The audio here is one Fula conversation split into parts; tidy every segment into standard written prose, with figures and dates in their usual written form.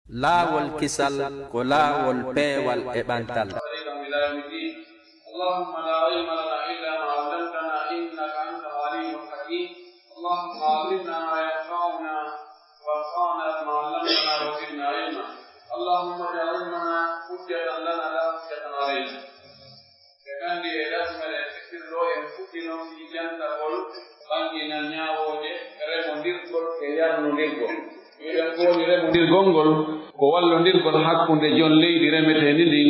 laawol kisal ko laawol peewal e ɓantal. اللهم لا علم لنا إلا ما علمتنا إنك أنت العليم الحكيم. اللهم علمنا ما ينفعنا وانفعنا بما علمتنا وزدنا علما. اللهم اجعل علمنا حجة لنا لا حجة علينا. كان لي لازم الفكر لو ينفكنا في جنة قل بانجنا نياوجه remondirgol e yarnodirgol. Miɗen fooni remondirgol ko wallondirgol hakkunde jon leydi remeteni ndin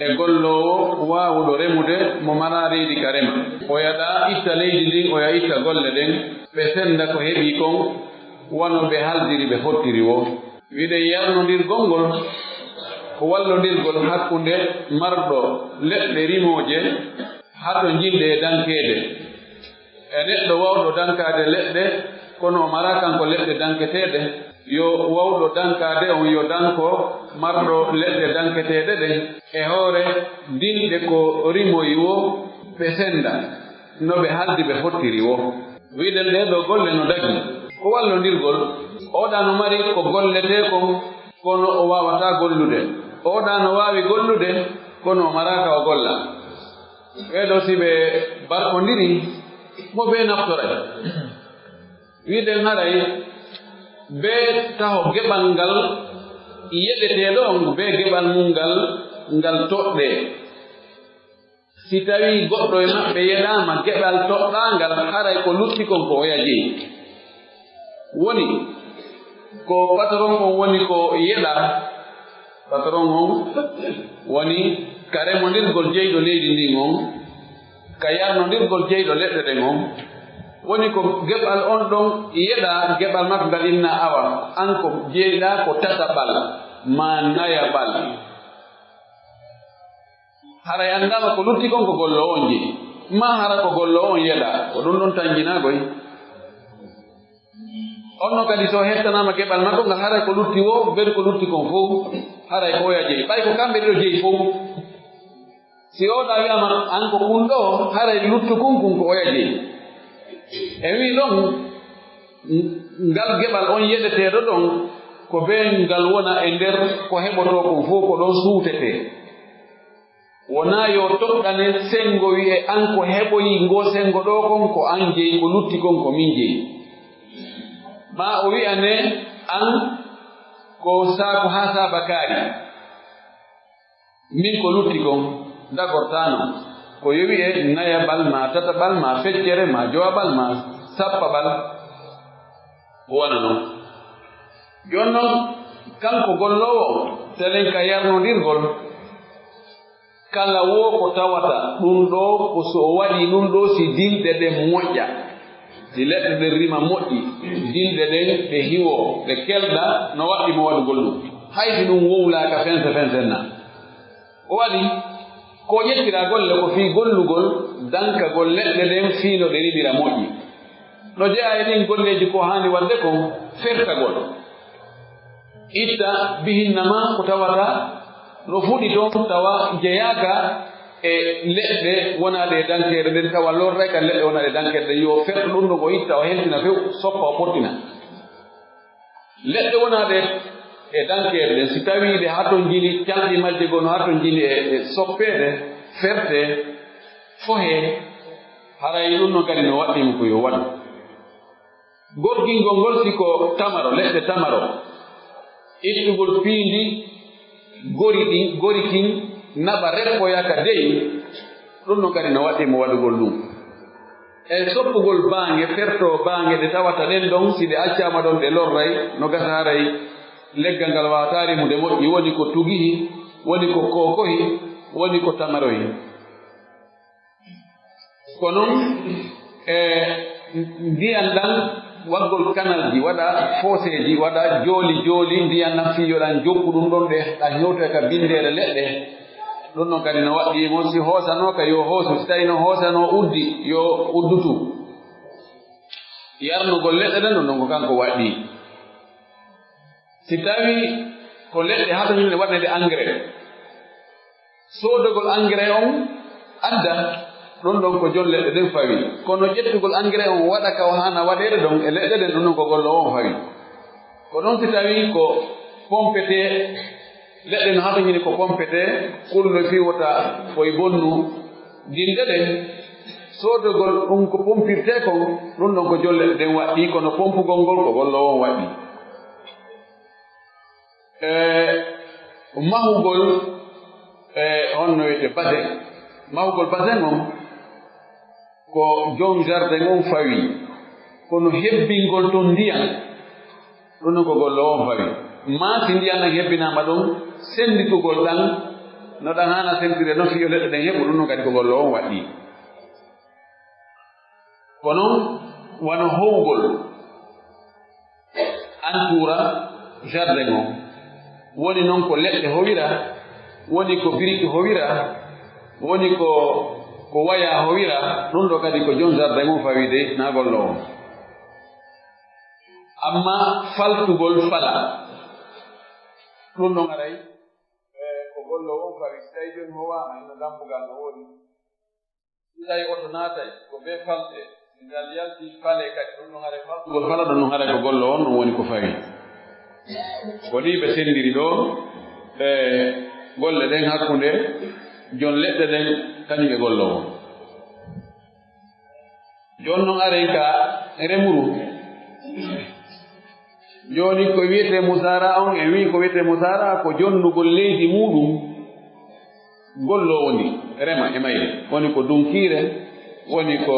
e gollowo waawuɗo remude mo mara leydi ka rema. O yaɗa itta leydi ndin o ya itta golle ɗen ɓe senda ko heɓi kon wano ɓe haldiri ɓe fottiri wo. wiɗen yarnodirgol ngol ko wallondirgol hakkunde marɗo leɗɗe rimoje haɗo jilde e dankede e neɗɗo wawɗo dankade leɗɗe kono o mara kanko leɗɗe danketeɗe yo wawɗo dankade on yo danko marɗo leɗɗe danketeɗe ɗen e hoore dinɗe ko rimoyi wo ɓe senda no ɓe haldi ɓe fottiri wo. wiɗen ɗe ɗo golle no dagi ko wallondirgol. oɗa no mari ko gollete kon kono o wawata gollude, oɗa no wawi gollude kono o maraka o golla. ɓeɗo si ɓe barkodiri mo ɓe naftoray. wiɗen haray be taho geɓal ngal yeɗeteɗo on be geɓal mum ngal toɗɗe. si tawi goɗɗo e maɓɓe yeɗama geɓal toɗɗangal haray ko lutti kon ko oya jeyi. woni ko patron on woni ko yeɗa, patron on woni ka remondirgol jeyɗo leydi ndin on, ka yarnodirgol jeyɗo leɗɗe ɗen on, woni ko geɓal on ɗon yeɗa geɓal makko ngal inna awa, an ko jeyɗa ko tata ɓal ma naya ɓal. haray andama ko lutti kon ko gollo on jeyi ma hara ko gollo on yeɗa ko ɗum ɗon tanjinagoy. onno kadi so hettanama geɓal makko ngal haray ko lutti wo ɓen ko lutti kon fof haray ko oya jeyi ɓay ko kamɓe ɗiɗo jeyi fof. si oɗa wiyama an ko kunɗo haray luttu kun ko oya jeyi. e wi ɗon ngal geɓal on yeɗeteɗo ɗon ko be ngal wona e nder ko heɓoto kon fof ko ɗon suutete. wona yo toɓɗane sengo wi'e an ko heɓoyi ngo sengo ɗo kon ko an jeyi ko lutti kon ko min jeyi. ma o wi'ane an ko saako ha sabakari min ko lutti kon dagortano ko yo wi'e naya ɓal ma tata ɓal ma feccere ma jowa ɓal ma sappa ɓal wona noon. jon noon kanko gollowo telen ka yarnodirgol kala wo ko tawata ɗum ɗo ko so o waɗi ɗum ɗo si dinɗe ɗen moƴƴa, si leɗɗe ɗen rima moƴƴi, dinɗe ɗen ɗe hiwo ɗe kelɗa no waɗi mo waɗugol ɗum haysi ɗum wowlaka fensenna. o waɗi ko ƴettira golle ko fii gollugol dankagol leɗɗe ɗen fiino ɗe riɓira moƴƴi. no jeeya e ɗin golleji ko hani wadde ko fertagol itta bihinna ma ko tawata no fuɗi toon tawa jeyaka e leɗɗe wonaɗe e dankere ɗen tawa lorray ka leɗɗe wonaɗe dankere ɗen yo ferto ɗum ɗo ko itta o heltina few soppa o pottina. leɗɗe wonaɗe e dankere ɗen si tawi ɗe haton jini calɗi majje goo no haton jini e soppeɗe ferte fohe haray ɗum no kadi no waɗɗimo ko yo waɗu. gorgingol ngol siko tamaro leɗɗe tamaro ittugol piindi gori kin naɓa reppoyaka deyi ɗum no kadi no waɗɗimo waɗugol ɗum. e soppugol baange ferto baange ɗe tawata ɗen ɗon si ɗe accama ɗon ɗe lorray no gasa haray leggal ngal wawata rimude moƴƴi. woni ko tugihi, woni ko kokohi, woni ko tamarohi. ko noon ndiyam ɗan waggol kanalji waɗa foseji waɗa jooli ndiyam ɗan fiyoɗan jokku ɗum ɗon ɗe ɗan hewtoy ka bindere leɗɗe. ɗum ɗon kadi no waɗɗimo si hoosanoka yo hoosu, si tawi no hoosano uddi yo uddutu. yarnugol leɗɗe ɗen ɗum ɗon ko kanko waɗɗi. si tawi ko leɗɗe hato yimɓe waɗnede engrais, sodogol engrais on adda ɗum ɗon ko jon leɗɗe ɗen fawi, kono ƴettugol engrais on waɗa ka o hana waɗede ɗon e leɗɗe ɗen ɗum ɗon ko gollo on fawi. ko ɗon si tawi ko pompete leɗɗe no hatañini ko pompete kulno fiwota koye bonnu dinde ɗen sodogol ɗum ko pompirte kon ɗum ɗon ko jolle ɗen waɗɗi kono pompugol ngol ko gollowo on waɗɗi mahugol honno wiyete basin mahugol basin on ko jon jardin on fawi kono hebbingol ton ndiyam ɗum ɗon ko gollowo on fawi maasi ndiyam ɗan hebbinama ɗum senditugol ɗan no ɗan hana sendire no fiyo leɗɗe ɗen heɓu ɗum ɗon kadi ko gollowo on waɗɗi kono wano howgol entoura jardin on woni noon ko leɗɗe howira woni ko biriki howira woni ko waya howira ɗum ɗo kadi ko jon jardin on fawide na gollowo amma faltugol fala ɗum ɗon aray ko gollowo on fawi so tawi joni howama ino lambugal no woni so tawi oto naatay ko be falte ngal yalti fale kadi ɗum ɗon aray faltugol fala ɗum ɗon aray ko gollowo on ɗum woni ko fawi ko ni ɓe sendiri ɗo golle ɗen hakkunde jon leɗɗe ɗen kañum e gollowo jon noon aren ka remuru joni ko wiyete musara on e wi ko wiyete musara ko jonnugol leydi muɗum gollowo ni rema e mayre woni ko dunkire woni ko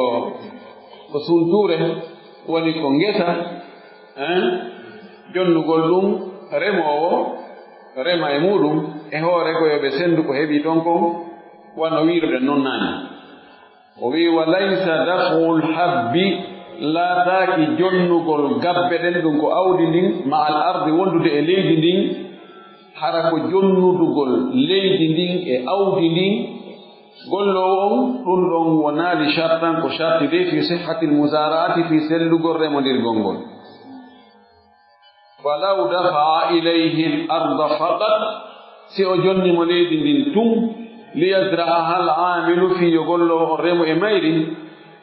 sunture woni ko ngesa jonnugol ɗum remowo rema e muɗum e hoore ko yoɓe sendu ko heɓi ton kon wano wiruɗen noon nani o wi wa laysa daf'ul habbi laataaki jonnugol gabbe ɗen ɗum ko awdi ndin ma al ardi wondude e leydi ndin hara ko jonnudugol leydi ndin e awdi ndin gollowo on ɗum ɗon wonaali shartan ko sharti de fi sihhati l musarati fi sellugol remodirgol ngol falaw dafa'a ilayhi l arda faqat si o jonnimo leydi ndin tum liyasra'aha al amilu fi yo gollowo on remo e mayri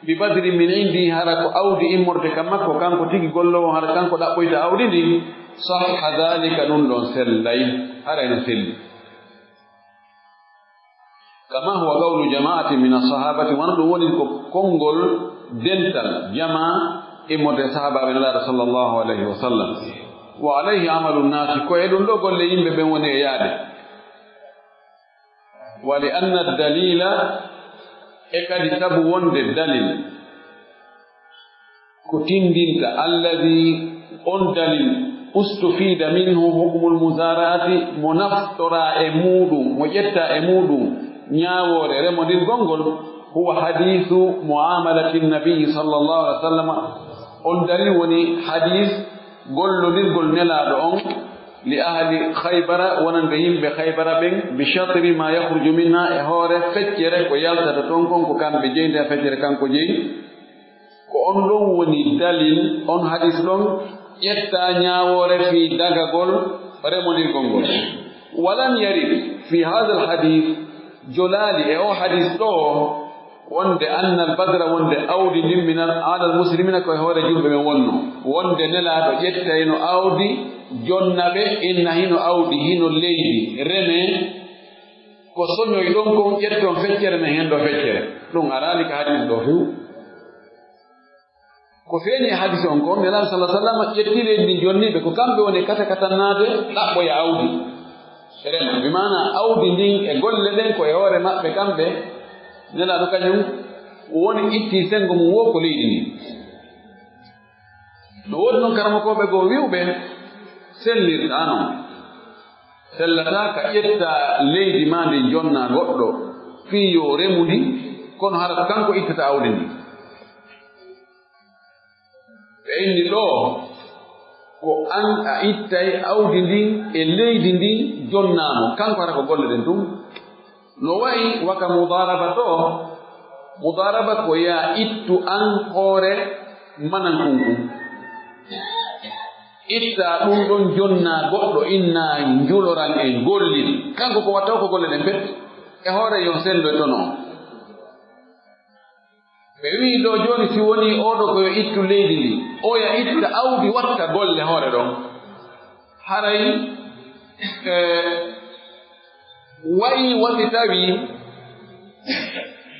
bi badri min indi hara ko awdi immorde kam makko kanko tigi gollowo hara kanko ɗaɓɓoyta awdi ndin sahha dhalika ɗum ɗon sellay hara eno selli kama huwa qawlu jama'ati min as-sahabati wona ɗum woni ko konngol dental jama immorde sahabaɓe nelaɗo sallllahu alayhi wa sallam wa alayhi amalu nnasi ko e ɗum ɗo golle yimɓe ɓen woni e yaade wa li anna dalila e kadi sabu wonde dalil ko tindinta alladi on dalil ustufida minhu hukmul musarati mo naftora e muɗum mo ƴetta e muɗum ñaawore remodirgol ngol huwa hadithu muamalati nabiyi sallllahu alih wa sallam on dalil woni hadis gollodirgol nelaɗo on li ahli khaybara wonande yimɓe khaybara ɓen bi chatri ma yahruju minha e hoore feccere ko yaltata toon kon ko kamɓe jeyde a feccere kanko jeyi ko on ɗon woni dalil on hadis ɗon ƴetta ñaawore fi dagagol remodirgol ngol walan yarid fi hada al hadis jolaali e o hadis ɗo wonde anna al badra wonde awdi ndin min ala al muslimina koye hoore julɓe ɓen wonno wonde nelaaɗo ƴetta hino awdi jonna ɓe inna hino awdi hino leydi reme ko soñoy ɗon kon ƴetton feccere men hen ɗo feccere ɗum araani ka hadis ɗo few ko feeñi hadis on kon nelaaɗo sallah sallam ƴetti leydi ndi jonniɓe ko kamɓe woni kata katannaade ɗaɓɓoya awdi rema bi mana awdi ndin e golle ɗen ko e hoore maɓɓe kamɓe nelaaɗo kañum woni itti sengo mum wo ko leydi ndi no woodi noon karamakoɓe goo wiwɓe sellirta noon sellata ka ƴetta leydi ma ndi jonna goɗɗo fii yo remu ndi kono hara ko kanko ittata awdi ndi ɓe inni ɗo ko an a ittay awdi ndin e leydi ndin jonnaamo kanko hara ko golle ɗen tum no wayi waka mudaraba to mudaraba ko ya ittu an hoore manan kunkum itta ɗum ɗon jonna goɗɗo inna njuloran e golliri kanko ko watta ko golle ɗen pet e hoore yo sello to non ɓe wii ɗo jooni si woni oɗo koyo ittu leydi ndi oya itta awdi watta golle hoore ɗon haray wayi wasi tawi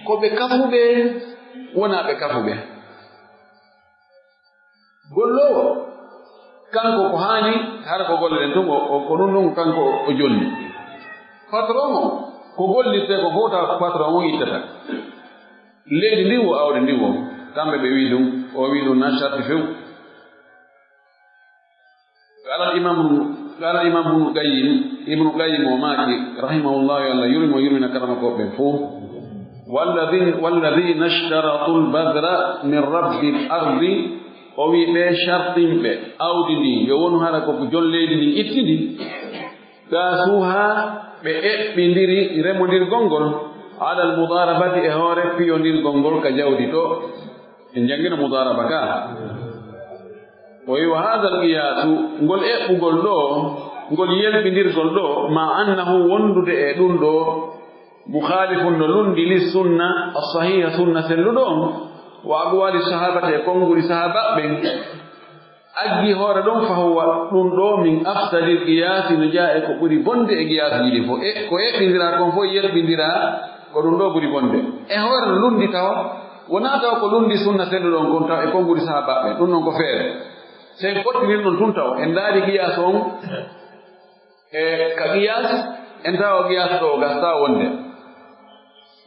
ko ɓe kafuɓe wona ɓe kafuɓe gollowo kanko ko hani hara ko golle ɗen tun ko ɗum ɗum kanko o jolli patron o ko gollirte ko hota patron o ittata leydi ndi wo awde ndi wo kamɓe ɓe wi ɗum o wi ɗum na charti few قال الإمام ابن قيم وماكي رحمه الله يلا يرم ويرمنا كرمك وبفوه والذين اشترطوا البذر من رب الأرض ووي بشرط أودني يوون هذا جلدني إتدي كاسوها بإبندري رمودير غونغول على المضاربة إهورة بيونير غونغول كجاودي تو إن جنگنا مضاربة كا وهذا القياس نقول نقول له نقول يلبندير نقول له مع أنه وندد دون دو مخالف لندي للسنة الصحيحة سنة سلدون وأقوال الصحابة يكون الصحابة بين أجي هوردون فهو دون من أفضل القياس نجاء كوري بند قياس جدي فو كو بندرا كون فو يلبنديرا كودون دو كوري بند هور لندي تاو وناتاو كو لندي سنة سلدون كون تاو يكون الصحابة بين دون كو فير sen pottinir non tun taw en daari qiyas on ka qiyas en tawa qiyas ɗo gasta wonde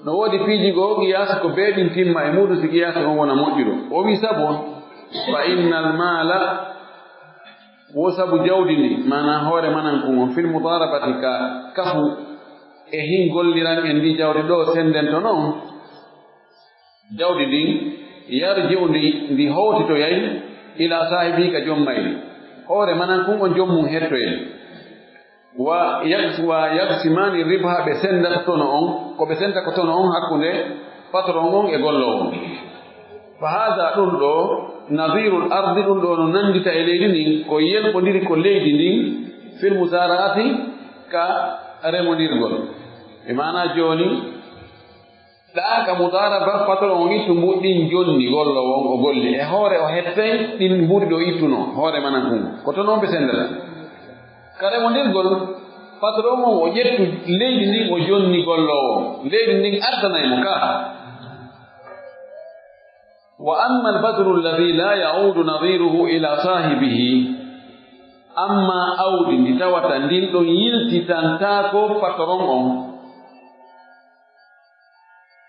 no woodi piiji goo qiyas ko beeɗin timma e muɗum si qiyas on wona moƴƴuɗo o wi sabu on fa innal mala wo sabu jawdi ndi mana hoore manan kun on fil mudarabati ka kafu e hin golliran en ndi jawdi ɗo senden to noon jawdi ndin yarji'u ndi howtitoyay ila sahibi ka jommayri hoore manan kun on jommum hettoyen wa yaksimani ribha ɓe sendata tono on ko ɓe senta ko tono on hakkunde patron on e gollowo on fa hada ɗum ɗo nadirul ardi ɗum ɗo no nandita e leydi ndin ko yelɓodiri ko leydi ndin fil musara'ati ka remodirgol e mana joni ɗaaka mudaraba patron on ittu mbuɗɗin jonni gollowo on o golli e hoore o hettay ɗin mbuɗi ɗo ittuno hoore manan kun ko to noon ɓe sendata ka remodirgol patron on o ƴettu leydi ndin o jonni gollowo leydi ndin ardanay mo ka wa amma albadru alladi la yaudu nadiruhu ila sahibihi amma awdi ndi tawata ndin ɗon yiltitantako patron on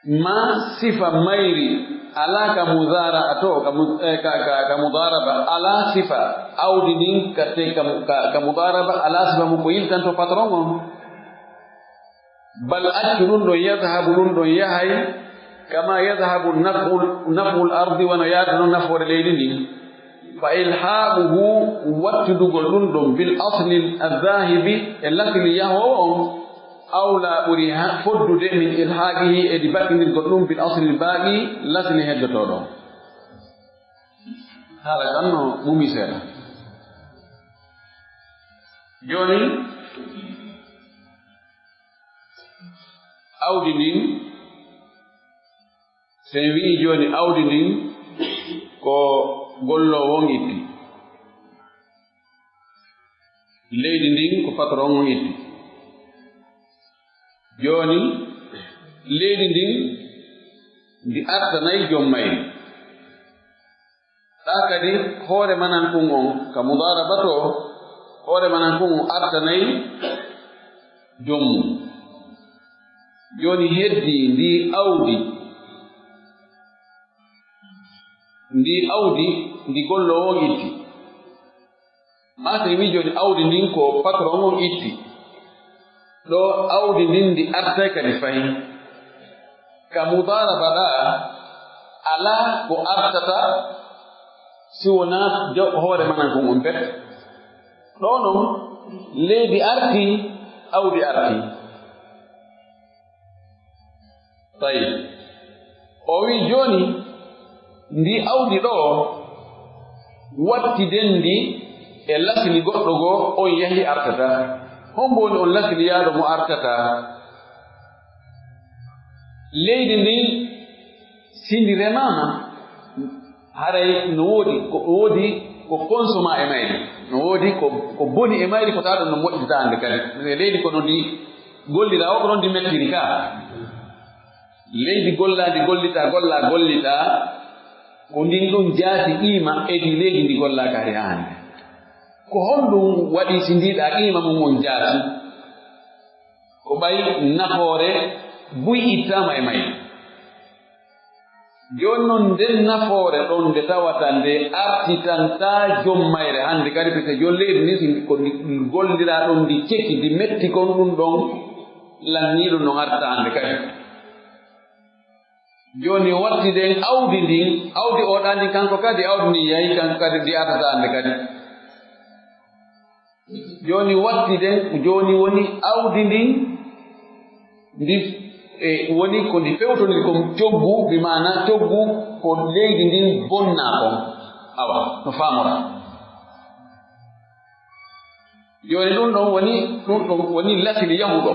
ma sifa mayri ala ka mudara ato ka mudaraba ala sifa awdi din ka mudaraba ala sifa mu ko yiltanto patron on bal ajrun do yadhhabu dun do yahay kama yadhhabu naf'ul ardi wa yadhhabu naf'ul layli fa ilhabuhu wattudugol dun do bil asli adh-dhahibi allati yahu أولى بريها فدد من إلحاقه إدباك من القلوم بالأصل الباقي لازم يهدى طوله هذا كأنه مميسر جوني أودين سنوي جوني أودين كو قلو وونيتي ليدين كو فترون وونيتي joni leydi ndin ndi artanayi jommayri ɗa kadi hoore manan kun on ka mudarabato hoore manan kun on artanayi jommum joni heddi ndi awdi ndi gollowo on itti mata wi joni awdi ndin ko patron on itti ɗo awdi ndin ndi artay kadi fayi ka mudaraba ɗa ala ko artata si wona hoore manan kon on bet ɗo noon leydi arti awdi arti tayi o wi joni ndi awdi ɗo wattiden ndi e lasli goɗɗo goo on yahi artata homboni on lasli yaaɗo mo artata leydi ndin sindi remama haray no woodi ko consoma e mayri no wodi ko boni e mayri ko taado no moƴƴita ande kadi leydi kono ndi gollira o ko non di mettiri ka leydi golladi gollita ko ndin ɗum jaati qima edi leydi ndi gollaka ari hande ko honɗum waɗi si ndiɗa qima mum on jaati ko ɓay nafoore buy ittama e mayri joni noon nden nafoore ɗon nde tawata nde artitanta jommayre hande kadi pese jon leydi ni ko gollira ɗon ndi cekki ndi metti kon ɗum ɗon lanniɗo no arta hande kadi joni watti den awdi ndin awdi oɗa ndi kanko kadi awdi ndi yahi kanko kadi ndi artata hande kadi joni watti den joni woni awdi ndin ndi woni ko ndi fewtondiri ko coggu bi mana coggu ko leydi ndin bonna kon awa no famora joni ɗum ɗon woni lasili yahuɗo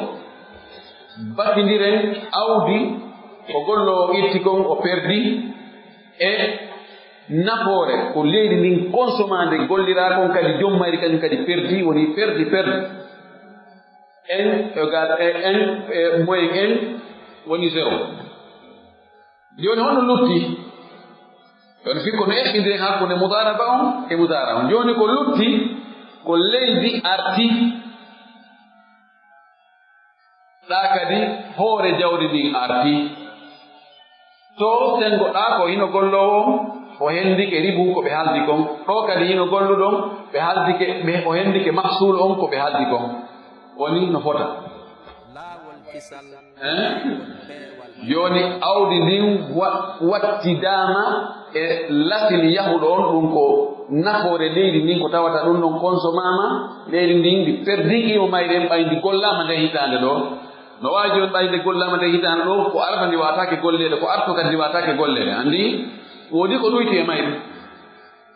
battidiren awdi ko gollo itti kon o perdi e nafoore ko leydi ndin consomande gollira kon kadi jommayri kañum kadi perdi woni perdi en moyen en woni zéro joni hono lutti joni fikko no eɓɓidire hakkunde mudaraba on e mudara on joni ko lutti ko leydi arti ɗa kadi hoore jawdi ndin arti to sengoɗa ko hino gollowo o hendike ribu ko ɓe haaldi kon ɗo kadi hino golluɗon ɓe haaldike o hendike mahsul on ko ɓe haaldi kon woni no fota joni awdi ndin wattidama e lasili yahuɗo on ɗum ko nafoore leydi ndin ko tawata ɗum ɗon consomama leydi ndin ndi perdi qimo mayɗen ɓayndi gollama nde hitande ɗo no wawi joni ɓayde gollama nde hitande ɗo ko arta ndi watake gollede ko arto kadi ndi watake gollede andi wodi ko ɗuyti e mayɗum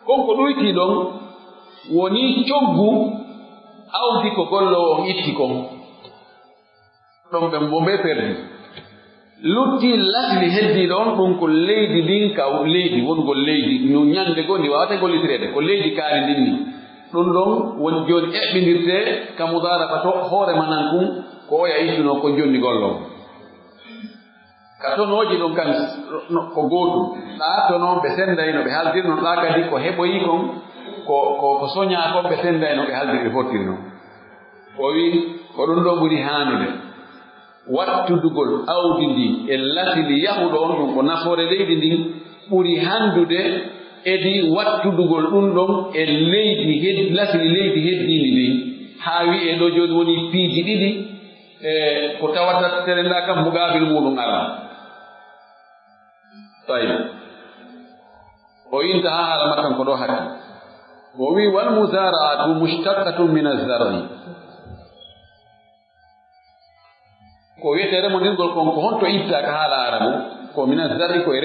kon ko ɗuyti ɗon woni coggu awdi ko gollowo on itti kon ɗon ɓe mbe perdi lutti lasli heddi ɗon ɗum ko leydi ndin ka leydi wongol leydi no ñande goo ndi wawata gollitirede ko leydi kaari ndin ni ɗum ɗon woni joni eɓɓidirte ka mudaraba to hoore manan kum ko oya ittuno ko jonni golloo ka tonoji ɗon kan ko gootum ɗa to noon ɓe sendayno ɓe haldirno ɗa kadi ko heɓoyi kon ko soña kon ɓe sendayno ɓe haldir ɓe fottirno o wi ko ɗum ɗo ɓuri haanude wattudugol awdi ndi e lasili yahuɗo on ɗum ko nafoore leydi ndin ɓuri handude edi wattudugol ɗum ɗon e leydi lasili leydi heddindi ndin haa wi'e ɗo joni woni piiji ɗiɗi ko tawata terenda kam mugabil muɗum ara tawi o inta ha haala makkan ko ɗo hakki o wi wal musara'atu mushtaqatun min az-zar'i ko wiyete remondirgol kon ko honto itta ka haala arabu ko min az-zar'i ko e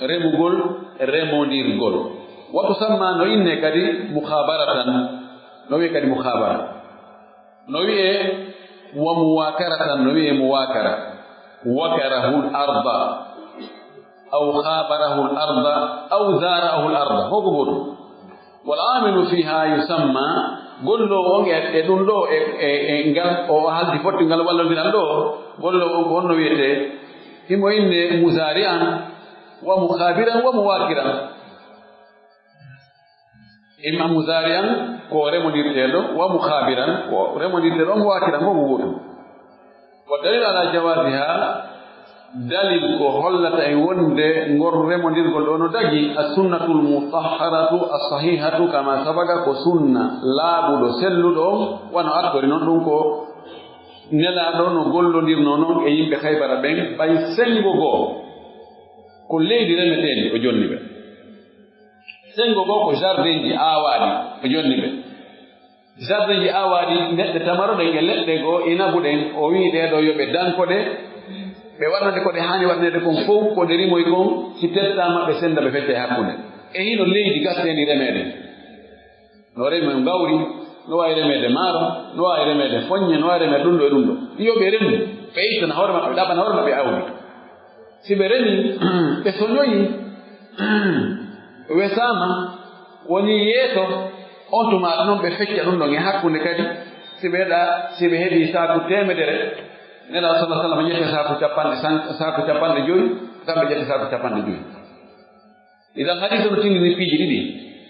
remugol remondirgol wato samma no inne kadi mukhabaratan no wi'e kadi mukhabara no wi'e wa muwakaratan no wi'e muwakara wakarahu al-arda aw khabarahu al-arda aw zara'ahu al-arda hoko goto wal amilu fiha yusamma gollo on e ɗum ɗo e ngal o haldi fotti ngal wallodiran ɗo gollo on ko honno wiyete himo inne musari'an wa mukhabiran wa muwakiran imma musari'an ko remodirteɗo wa mukhabiran ko remodirteɗo muwakiran ko mo gotum wa dalil ala jawasiha dalil ko hollata e wonde ngor remodirgol ɗo no dagi as-sunnatul mutahharatu as-sahihatu kama sabaga ko sunna laaɓuɗo selluɗo on wano artori noon ɗum ko nelaɗo no gollodirno noon e yimɓe Haybara ɓen ɓay sengo goo ko leydi remetendi o jonni ɓe sengo goo ko jardin ji aawaɗi o jonni ɓe jardin ji aawaɗi neɗɗe tamaroɗen e leɗɗe goo inabuɗen o wi ɗeɗo yoɓe dankoɗe ɓe waɗnade ko ɗe haani waɗnede kon fof ko ɗe rimoy kon si tettama ɓe senda ɓe fette hakkunde e hino leydi gastendi remeɗen no reme gawri no wawi remede maaro no wawi remede foññe no wawi remede ɗum ɗo e ɗum ɗo yoɓe remi ɓe ittana hoore maɓɓe ɗaɓana hoore maɓɓe awdi si ɓe remi ɓe soñoyi wesama woni yeeso on tuma non ɓe fecca ɗum ɗon e hakkunde kadi si ɓe heɓi saaku temedere nela sallah sallam ƴette saaku capanɗe joyi kamɓe ƴette saaku capanɗe joyi idan hadise no tindini piiji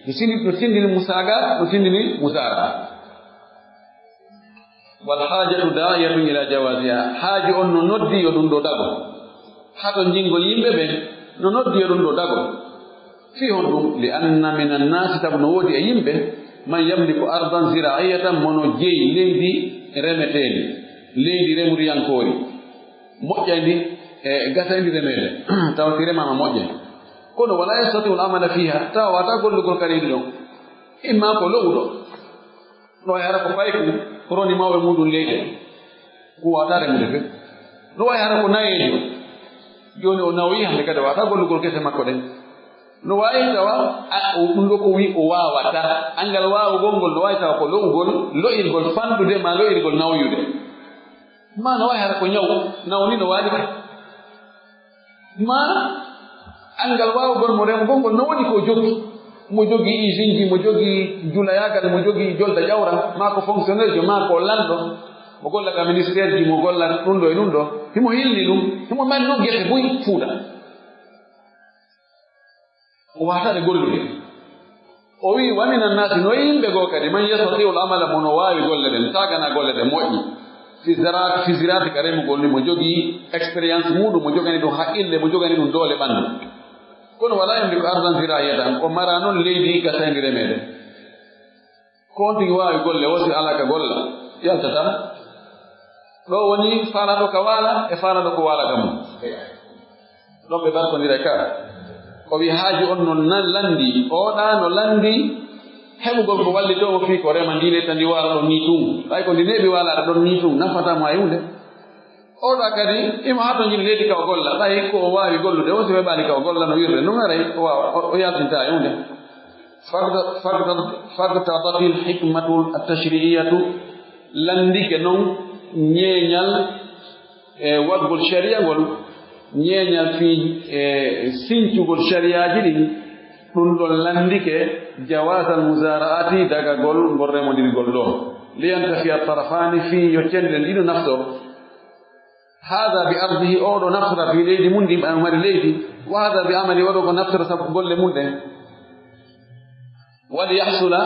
ɗiɗi no tindini musaga no tindini musara wal hajatu da'iyatun ila jawasiha haaji on no noddi yo ɗum ɗo dago haɗo jingol yimɓe ɓe no noddi yo ɗum ɗo dago fi hon ɗum li anna min annasi tabu no woodi e yimɓe man yamliku ardan zira'iyatan mono jeyi leydi remeteedi leydi remuriyankori moƴƴandi e gasandi remede tawa si remama moƴƴani kono wala yastatiu l'amala fiha tawa wata gollugol kadi ɗon imma ko lowɗo no way hara ko payku roni mawɓe muɗum leyɗe ko wata remude fe no way hara ko nayejo joni o nawoyi hande kadi wata gollugol gese makko ɗen no wawi tawa ɗum ɗo ko wi o wawata angal wawugol ngol no wawi tawa ko lo'irgol fandude ma lo'irgol nawyude ma no wawi hara ko ñaw nawni no waɗi ma angal wawugol mo remugol ngol no woni ko jogi mo jogi usine ji mo jogi julayagal mo jogi jolda ƴawran ma ko fonctionnaire jo ma ko lanɗo mo golla ka ministére ji mo golla ɗum ɗo e ɗum ɗo himo hilni ɗum himo mari noon gese boyi fuuɗa o watade gollude o wi wa min annasi no yimɓe goo kadi man yastati'u l'amala mono wawi golle ɗen tagana golle ɗen moƴƴi fi zirati ka remugol ni mo jogii expérience muɗum mo jogani ɗum haqqille mo jogani ɗum doole ɓandu kono wala yamliku ardan zira'iyatan o mara noon leydi gasandi remede ko on tigi wawi golle wosi alaka golla yaltata ɗo woni falaɗo ka waala e falaɗo ko waala ka mum ɗon ɓe barkodira ka o wi haaji on no landi oɗa no landi heɓugol ko wallitomo fii ko rema ndine tan ndi waala ɗon ni tum ɓay ko ndi neɓi waalaɗa ɗon ni tum nafatamo ha hunde oɗa kadi ima ha to jini leydi ka o golla ɓay ko o wawi gollude o si weɓani ka o golla no wirde no garay o yaltinta e hunde fagtadati lhikmatu attashri'iyatu landike noon ñeeñal e waɗgol sharia ngol ñeeñal fii sincugol shariaji ɗin ɗum ɗon landike jawasal musara'ati dagagol ngol remodirgol ɗon liyantafiya tarafani fii yo cenɗen ɗiɗo nafto hada bi ardihi oɗo naftora fi leydi mum ɗi mari leydi wa hada bi amali oɗo ko naftora sabu golle mum ɗen wali yahsula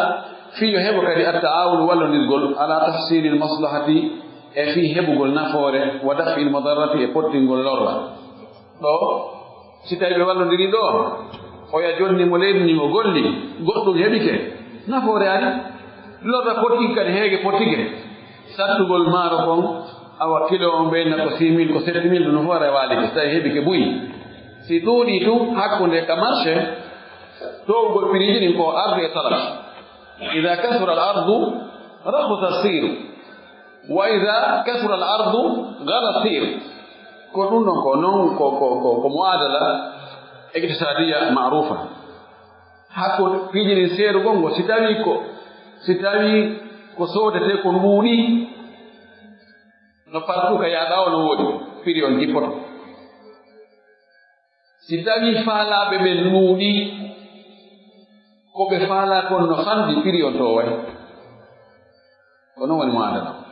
fi yo heɓo kadi attaawunu wallodirgol ala tahsili lmaslahati e fi heɓugol nafoore wa dafi lmadarrati e pottingol lorra ɗo si tawi ɓe wallodiri ɗo oya jonni mo leydi ni mo golli goɗɗum heɓike nafoore ari lorra pottige kadi heege pottige sattugol maaro kon awa kilo on ɓeyna ko 6 000 ko 7 000 ɗum hoore waalike so tawi heɓike buyi si ɗuuɗi tum hakkunde ka marché towugol piriji ɗin ko ardu e talab ida kasura al ardu rahusa siru wa ida kasura al ardu gala siru ko ɗum ɗon ko noon ko muadala ictisadiya marufa hakkunde piiji ɗin seerugol ngo si tawi ko soodete ko nduuɗi no partout ka yaaɗa o no woodi prix on jippoto si tawi faalaɓe ɓe nduuɗi ko ɓe faala kon no fandi prix on to way ko noon woni muadala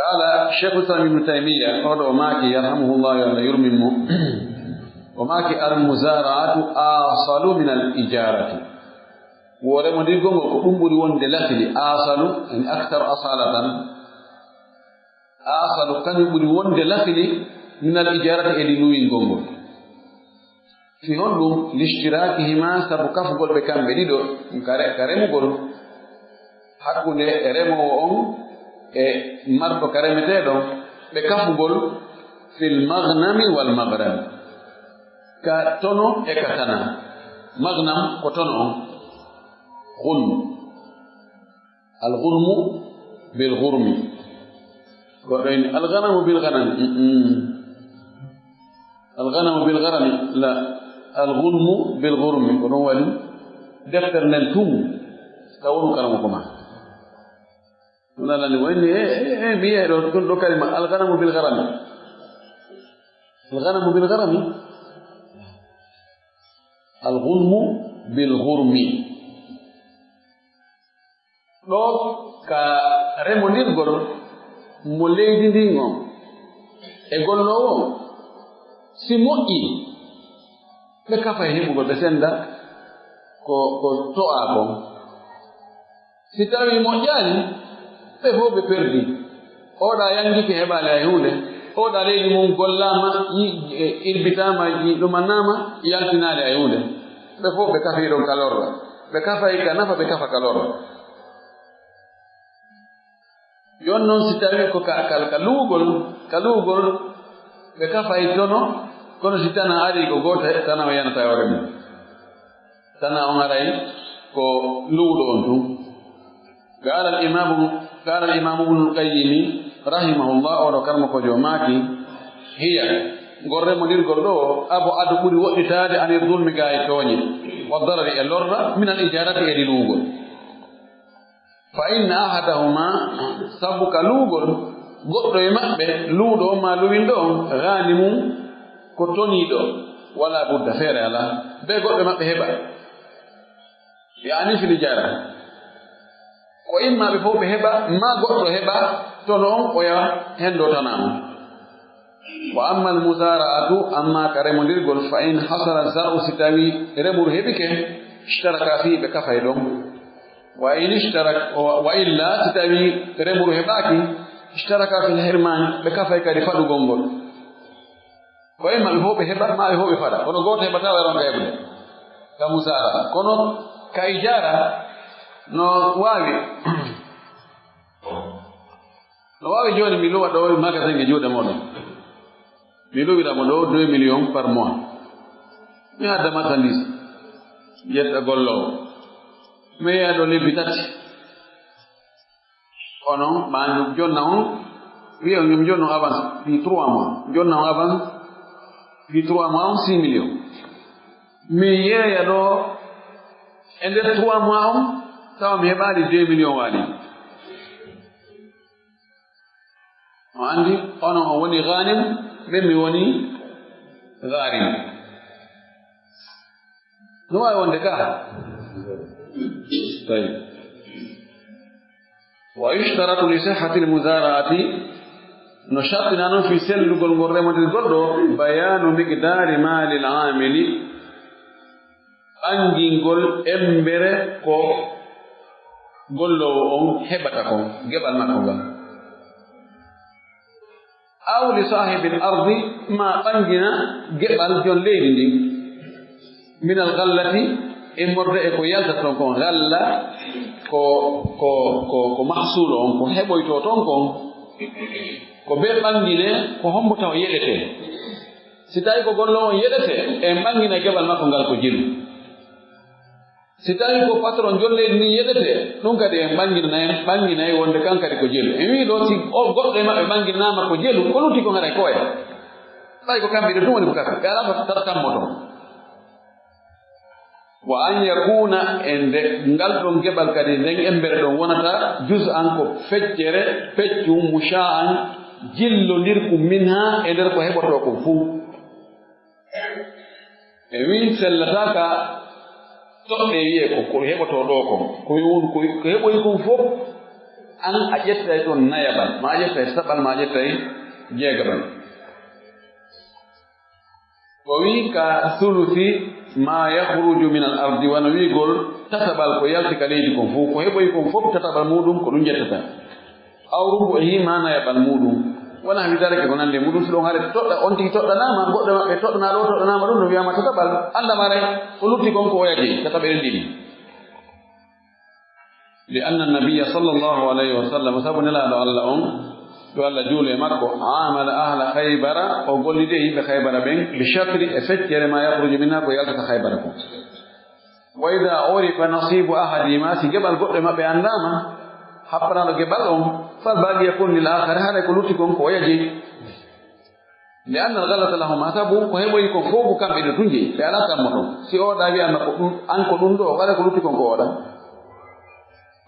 قال الشيخ الإسلام ابن تيمية قال وماكي يرحمه الله يرممه وماكي المزارعة آصل من الإجارة ولما نقول أمبر وندلتني آصل يعني أكثر أصالة آصل كان يقول وندلتني من الإجارة إلى نوين قنبر في هون لاشتراكهما سبكف قل بكم بديدو كريم قل حقون رمو e marɗo ka remeteɗo ɓe kafugol fil magnami wal magrami ka tono e ka tana magnam ko tono on gunm al gunmu bil gurmi goɗɗo ini alganamu bil ganami alganamu bil garami la al gunmu bil gurmi ko ɗon waɗi deftere nden tum tawonu karamo ko ma نقول وين بيه لو تقول له كلمة الغنم بالغرم الغنم بالغرم al-ghulmu bil-ghurmi ɗo ka remondirgol mo leydi ndin on e gollowo si moƴƴi ɓe kafa e heɓugol ɓe senda ko to'a kon si tawi moƴƴani ɓe fof ɓe perdi oɗa yangiki heɓali hay hunde oɗa leydi mum gollama irbitama ɗumannama yaltinade hay hunde ɓe fof ɓe kafi ɗon kalorɗa ɓe kafay ka nafa ɓe kafa kalorɗa yon noon si tawi ko ka luugol ɓe kafay tono kono si tana ari ko goto tana o yanata hoore mum tana on aray ko luuɗo on tun قال الإمام ابن القيم رحمه الله أو كرم كجو ماكي هي غره مدير غردو أبو أدبري وقتاد عن الظلم قاعد توني والضرر اللرة من الإجارة إلى لوغل فإن أحدهما سبك لوغل غردو يمأبه لودو ما لويندو غانم كتونيدو ولا بد فير على بغردو يمأبه هبا يعني في الإجارة ko immaɓe fof ɓe heɓa ma goɗɗo heɓa to noon o yaha hendo tanama wa amma al musara'atu amma ka remodirgol fa in hasara zar'u si tawi remuru heɓike ishtaraka fi ɓe kafay ɗon wa in wa illa si tawi remuru heɓaki ishtaraka fil hirmani ɓe kafay kadi faɗugol ngol ko immaɓe fof ɓe heɓa ma ɓe fof ɓe faɗa kono goto heɓata waronga heɓde ka musara kono ka ijara no wawi joni mi luwa ɗo magasin e juuɗe moɗon mi luwiramo ɗo 2 millions par mois mi hadda marchandise yetta gollowo mi yeeya ɗo lebbi 3 onon ma jonna on wiya ñum jonno avance fi 3 mois jonna on avance fi 3 mois on 6 millions mi yeeya ɗo e nder 3 mois on tawa mi heɓali 2 millions waɗi o andi onon o woni ghanim ɓen mi woni gharim no wawi wonde ka طيب ويشترط لصحة المزارعة نشاطنا نون في سل غورغورما دي غودو بيان مقدار مال العامل angingol embere ko gollowo on heɓata kon geɓal makko ngal aw li sahibi l ardi ma ɓangina geɓal jon leydi ndin min al gallati e morde e ko yalta ton kon galla ko mahsul on ko heɓoyto ton kon ko be ɓangine ko hombo taw yeɗete si tawi ko gollowo on yeɗete en ɓangina geɓal makko ngal ko jilu si tawi ko patron jolleydi ni yeɗete ɗum kadi en ɓanginayi wonde kan kadi ko jelu en wi ɗo si goɗɗo e maɓɓe ɓanginama ko jelu ko lutti ko gara koya ɓay ko kamɓe ɗe ɗum woni ko kafe ɓe ala ko tammo ton wa an yakuna e nde ngal ɗon geɓal kadi nden embere ɗon wonata jus an ko feccere feccum musha'an jillodirku minha e nder ko heɓoto ko fuu e wi sellataka toɓɓe wiye ko heɓoto ɗo kon ko heɓoyi kon fof an a ƴettay ɗon nayaɓal ma a ƴettay saɓal ma a ƴettay jeegaɓal o wi ka sulusi ma yahruju min al ardi wano wigol tataɓal ko yalti ka leydi kon fof ko heɓoyi kon fof tataɓal muɗum ko ɗum ƴettata aw rubu e hima nayaɓal muɗum wona widareke ko nande muɗum so ɗon haare toɗɗa on tigi toɗɗanama goɗɗo maɓɓe toɗɗana ɗo toɗɗanama ɗum no wiyama tataɓal andamare ko lutti kon ko oyake tataɓe ɗen ɗiɗi li anna annabiya sallllahu alayhi wa sallam sabu nelaɗo allah on yo allah juule makko amala ahla haybara o gollide yimɓe haybara ɓen bi chatri e feccere ma yahruju minha ko yaltata haybara ko wa ida orifa nasibu ahadima si geɓal goɗɗo maɓɓe andama happanaɗo geɓal on فالباقي يكون للآخر هذا يكون لكم كويجي لأن الغلط لهم أتابوا وهو يكون فوق كم إلى تنجي لألا تمروا سيئو دابي أنكم دندو وقال يكون لكم كويجي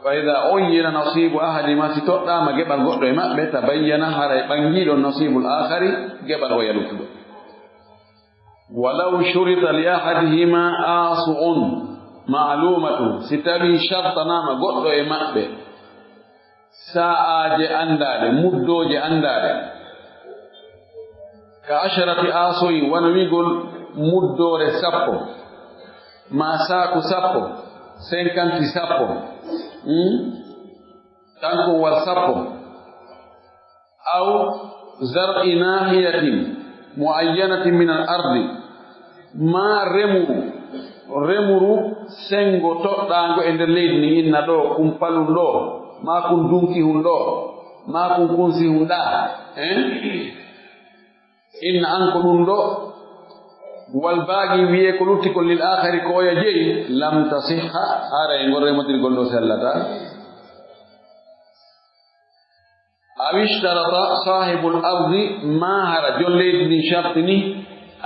فإذا أين نصيب أحد ما ستوقع ما جبل قدر ما بتبين هذا بنجيل النصيب الآخر جبل ويلوكل ولو شرط لأحدهما آصع معلومة ستبي شرط نام قد يمأبه ساعة أندار مدو أندار كعشرة آصوي ونميقول مدو رسابو ما ساكو سابو سنكنتي سابو تنكو والسابو أو زرع ناحية معينة من الأرض ما remuru sengo toɗɗango e nder leydi ni inna ɗo kum palum ɗo ma kum dunki hun ɗo ma kum kunsi hun ɗa inna an ko ɗum ɗo wal baagi wiye ko lutti ko lil akhari ko oya jeyi lam tasihha ara e ngol remodirgol ɗo sellata awishtarata sahibul ardi ma hara jon leydi ni shartini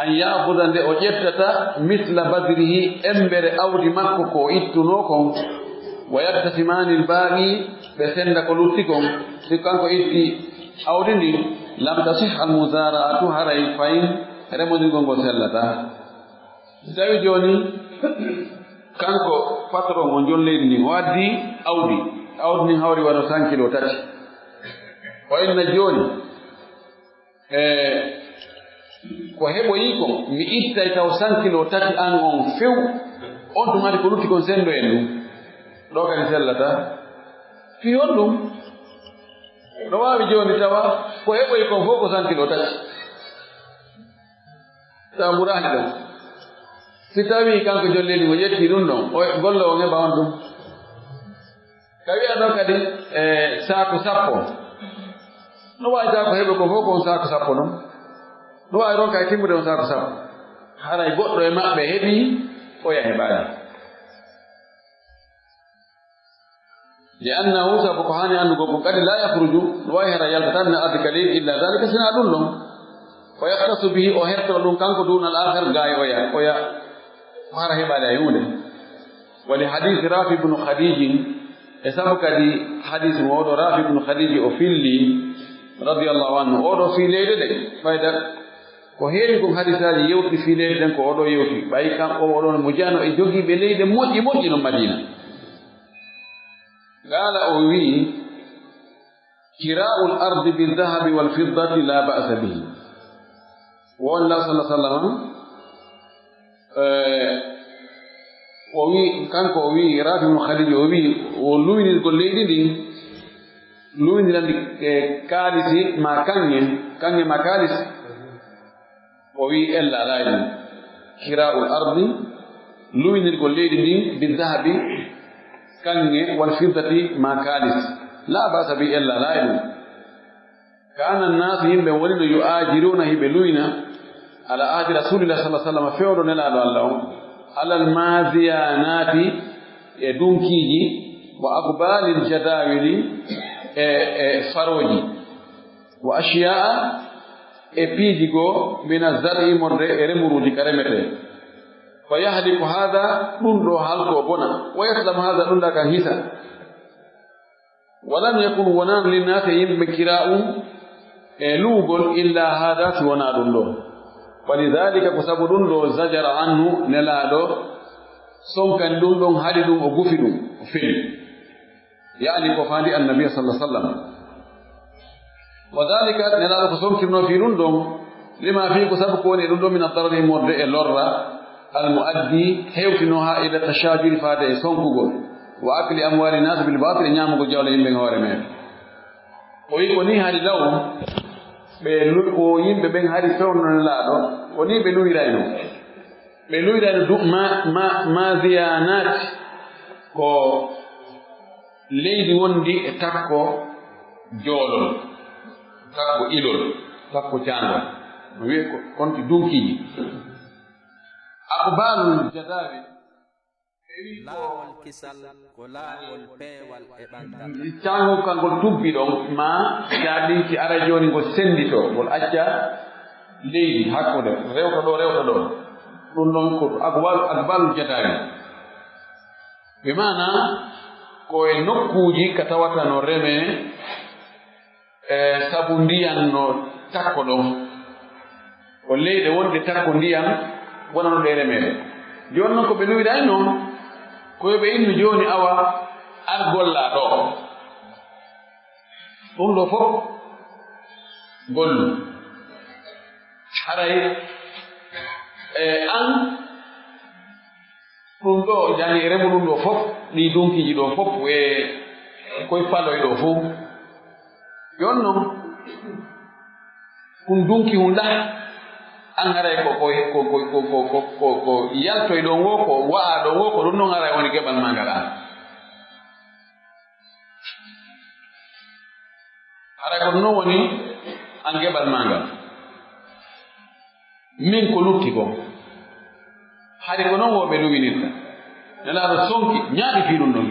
an yaafuda nde o ƴettata misla badrihi embere awdi makko ko ittuno kon wa yattasimani lbaaqi ɓe senda ko lutti kon si kanko itti awdi ndi lam tasih almusara'atu haray fayin remodirgol ngo sellata si tawi joni kanko patron o jon leydi ndi o addi awdi ni hawri waɗo 100 kilo tati o inna joni ko heɓoyi ko mi ittay taw 100 kilo tati an on few on tumati ko lutti kon sendo en ɗum ɗo kadi sellata fi on ɗum ɗo wawi joni tawa ko heɓoyi kon fof ko 100 kilo tati tawa ɓurani ɗon si tawi kanko jolleli mo ƴetti ɗum ɗon golle on heɓa on ɗum ka wiya ɗo kadi saako sappo no wawi tawa ko heɓe ko fof ko on saako sappo ɗon ɗo wawi ron kay timmude on saako sappo haray goɗɗo e maɓɓe heɓi oya heɓani لأنه سبق هاني أنه قد لا يخرج ويهر يلتن أذكالين إلا ذلك سنة دون ويختص به وهرت لهم كانك دون الآخر قاي ويا وهره بالعيونه ولحديث رافي بن خديج سبق دي حديث موضوع رافي بن خديج أفلي رضي الله عنه أورو في ليلة فايدة وهيركم حديثات يوتي في ليلة كأورو يوتي باي كان أورو مجانو إجوجي بليلة موجي المدينة قال أوي كراء الأرض بالذهب والفضة لا بأس به والله صلى الله عليه وسلم وي كان كوي رافي من خليل وي ولوين يقول لي دي لوين لندي كارثي ما كان ما كارث وي إلا لا كراء الأرض لوين يقول لي دي بالذهب كان والفضة ما كالس لا بأس به إلا لا كان الناس يبون يؤاجرونه بلوينا على عهد رسول الله صلى الله عليه وسلم فعلوا نلا الله على المازيانات دونكيجي وأقبال الجداول فروجي وأشياء إبيجيغو من الزرع مرمروجي كرمته فيهلك هذا نندو حلقو بنا ويسلم هذا نندا كهيسا ولم يكن ونان للناس يمكراء لوغل إلا هذا سونا دندو ولذلك كسب دندو زجر عنه نلادو سنكن دندو هاددو وغفدو فيل يعني كفاندي النبي صلى الله عليه وسلم وذلك نلادو سنكن في دندو لما فيه كسب كوني دندو من الضرر مرد اللورة المؤدي حيوتنها إلى تشاجر فاتح سنكوغو وأكل أموال الناس بالباطل نعمكو جاول يمبن هورمين ويكوني هاري لو بلو يمبن هاري فون لادو وني بلو يراينو دو ما زيانات كو ليدي وندي تاكو جولول تاكو إلول تاكو جانو ويكو كنت دوكي أقبال الجداوي لا والكسل ولا والبي والإبانتا تانو كان قل تبي دون ما جادين كي أرجوني قل سنديتو قل أجا ليدي حقو ده ريوتو دو نون كور أقبال الجداوي بمعنى كوي نكوجي كتاوتا نو رمي سابونديان نو تاكو دو ko leyɗe wonde takko ndiyam wonano ɗe remeede jooni noon ko ɓe luwiɗani noon koye ɓe innu jooni awa ar golla ɗo ɗum ɗo fof gollu haray an ɗum ɗo jani remo ɗum ɗo fof ɗi dunkiji ɗo fof koye paloye ɗo fof yon noon ɗum dunki hum ɗa an haray ko yaltoye ɗon wo ko wa'a ɗon wo ko ɗum noon haray woni geɓal ma ngal an haray ko ɗum noon woni an geɓal ma ngal min ko lutti kon hade ko noon woɓe luwinirta nelaaɗo sonki ñaaɗi fii ɗum ɗon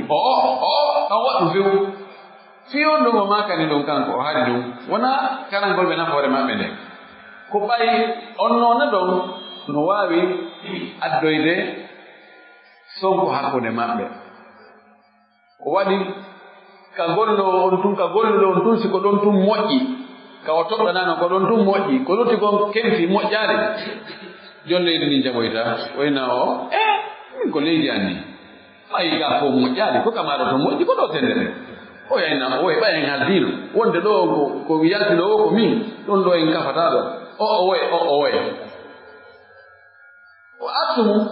kan waɗɗum few fii on ɗon o makani ɗum kanko o haɗi ɗum wona karangol ɓe nafoore maɓɓe nde ko ɓayi on noona ɗon no waawi addoyde sonko hakkunde maɓɓe o waɗi ka gollo on tun ka golluɗo on tun siko ɗon tun moƴƴi ka o toɗɗanano ko ɗon tun moƴƴi ko lutti kon kemfi moƴƴaade jon leydi ndi jaɓoyta wayna o min ko leydi an ni ɓayi ga fof moƴƴaade ko kamaɗo to moƴƴi ko ɗo tendere o yayna o ɓay en haldiino wonde ɗo ko yaltino o ko min ɗon ɗo en kafata ɗo o woye o artu mum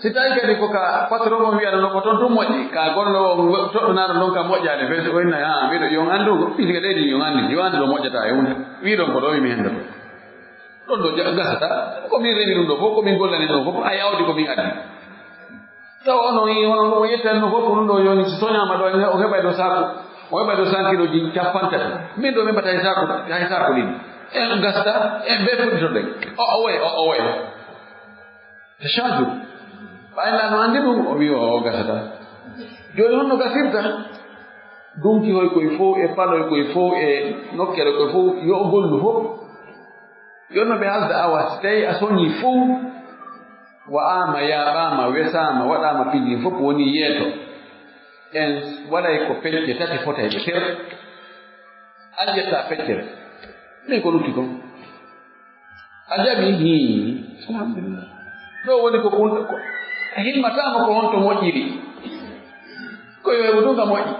si tawi kadi ko ka patron o wiyano no ko toon tun moƴƴi ka gollo toɗɗanaɗo ɗon ka moƴƴaade fe oyna a mbiɗo yon anndu ɓiiga leydi yon anndi yo anndi ɗo moƴƴata e hunde wiɗon ko ɗo wimi hennde ɗon ɗo gasata komin remi ɗum ɗo fof komin gollani ɗo fof a yawdi komin addi taw ono yettanno fof ɗum ɗo yoni si soñama ɗo o heɓay ɗo saku o heɓay ɗo sankiloji capantati min ɗo meɓata hay saku ɗin en gasta en ɓe fuɗɗitoɗen o woye te change ɓaynlano anndi ɗum o wi o gasata joni honno gasirta dunki hoy koye fof e paloy koye fof e nokkere koye fof yo gollu fof yonno ɓe halda awa si tawi a soñi fof wa'ama yaaɓama wesama waɗama piji fof woni yeeto en waɗay ko pecce tati fotay ɓe ter an ƴetta feccere ɗin ko lutti kon a jaɓi alhamdulillah ɗo woni ko himmatama ko honto moƴƴiri koye weɓo ɗum ka moƴƴi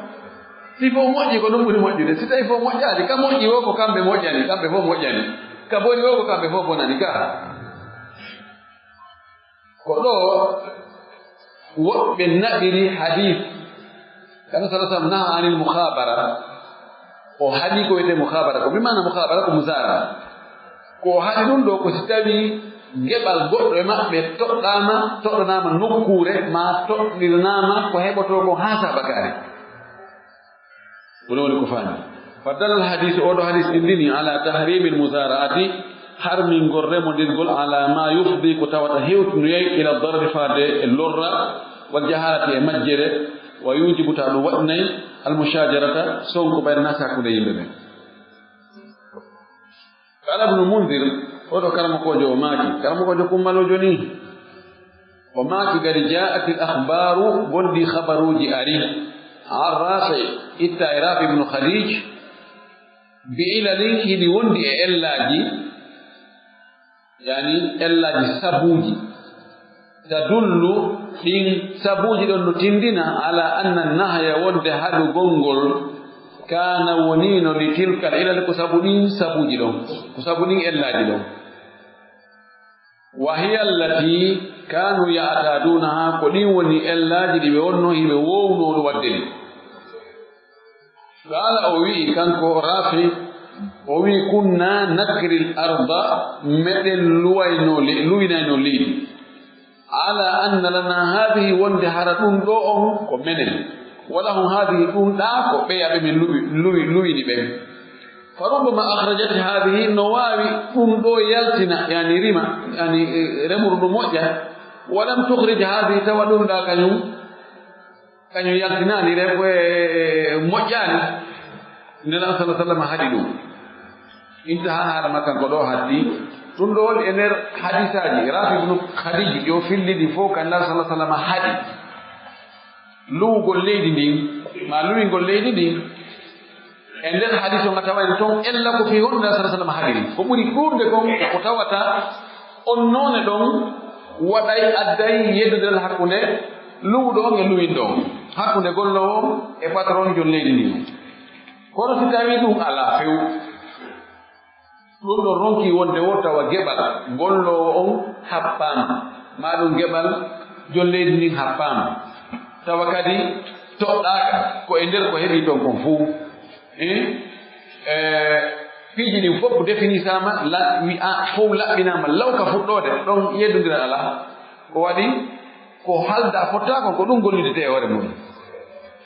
si fof moƴƴi ko ɗum ɓuri moƴƴude si tawi fof moƴƴaadi ka moƴƴi wo ko kamɓe moƴƴani kamɓe fof moƴƴani ka boni wo ko kamɓe fof bonani ka ko ɗo woɓɓe naɓiri hadis kana sa sallam naha anil mukhabara o haɗi ko wiyete mukhabara ko bimana mukhabara ko musara ko haɗi ɗum ɗo ko si tawi geɓal goɗɗo e maɓɓe toɗɗanama nokkure ma toɗɗirnama ko heɓoto ko ha sabakare ɗum woni ko faami fadal hadis oɗo hadis indini ala tahrimi lmusara'ati har min gol remodirgol ala ma yufdi ko tawata hewtinoyay ila darri faade e lorra wal jahalati e majjere wa yujibu ta ɗum waɗinay almushajarata sonko ɓayre nasakude yimɓe ɓen qala ibnu mundir oɗo karamakojo o maaki karamakojo kummalojo ni o maaki gadi ja'at al akhbaru gondi habaruji ari an rafi itta e rafi ibnu khadij bi ilalin hiɗi wondi e ellaji yani ellaji sabuji tadullu ɗin sabuji ɗon no tindina ala anna nahya wonde haɗu gongol kana wonino li tilkal ilal ko sabu ɗin sabuji ɗon ko sabu ɗin ellaji ɗon wa hiya allati kanu ya'tadunaha ko ɗin woni ellaji ɗi ɓe wonno hiɓe wownoɗo wadde ɗi qala o wi'i kanko rafi o wi kunna nakri l arda meɗen luwinayno leydi ala anna lana hadihi wonde hara ɗum ɗo on ko menen wala hum hadihi ɗum ɗa ko ɓeyaɓe min luwini ɓen fa rubbama akhrajat hadihi no wawi ɗum ɗo yaltina yani rima yani remru ɗo moƴƴa walam tukhrij hadihi tawa ɗum ɗa kañum yaltinani rem moƴƴani nena sa sallam haɗi ɗum intaha haala makkan ko ɗo haddi ɗum ɗo woni e nder hadisaji rafi ibnu khadiji yo fillidi fof ko annabi sa sallam haɗi luwugol leydi ndin ma luwingol leydi ndin en nden hadith on tawa ton ella ko fi honna sallallahu alaihi wasallam hadiri ko buri kurde kon ko tawata on none don waday adday yeddudal hakkunde luudo e luwindo hakkunde gollowo e patron jon leydi ndi kono si tawi ɗum ala few ɗum ɗo ronki wonde wo tawa geɓal gollowo on happama ma ɗum geɓal jon leydi ndin happama tawa kadi toɗɗaka ko e nder ko heɓi ɗon kon fuu piiji ɗin fof définisama fof laɓɓinama lawka fuɗɗode ɗon yeddodiral ala ko waɗi ko halda fottako ko ɗum gollidete e hoore mum